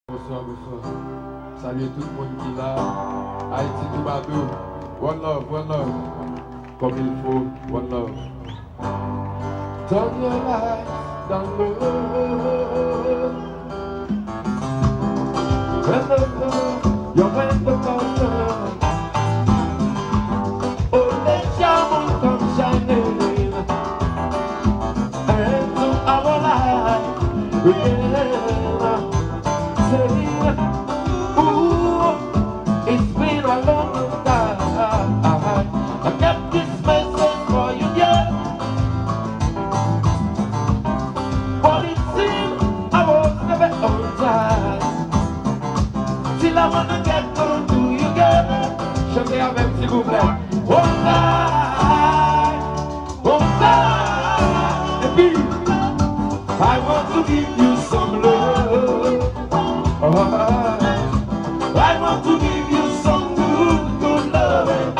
Bonsoir, bonsoir. Salut tout le monde qui est là. Haiti Twoubadou. One love, one love. Comme il faut, one love. Turn your lights down low. When the love, you're when the love. Oh, let your moon come shining. And to our life, again. Ooh, it's been a long time. I kept this message for you, yeah. But it seemed I was never on time. Till I wanna get through to you, girl. Chantez avec s'il vous plaît. One time, et puis I want to give you some love. I want to give you some good, good loving.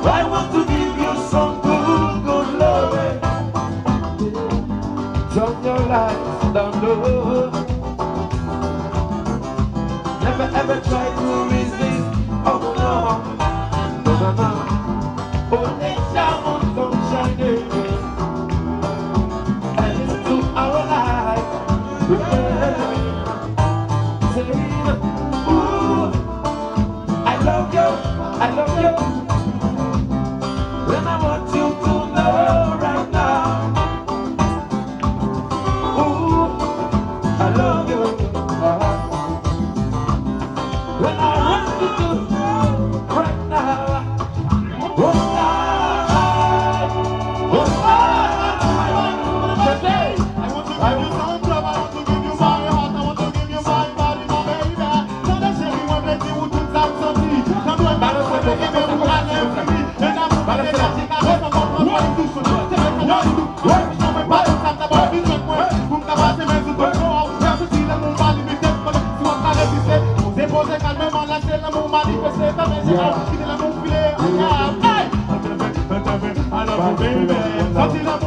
I want to give you some good, good loving. Turn your lights down low. Never ever try to resist. Oh no, no, no, no. Oh, let your moon come shining. I love you, and I want you to know right now. Ooh, I love you, when I want you to know right now. Oh, today I want to give you some love, I want to give you my heart, I want to give you my body, my baby. So let's say we want to do tout ça, sòti. I love you, baby.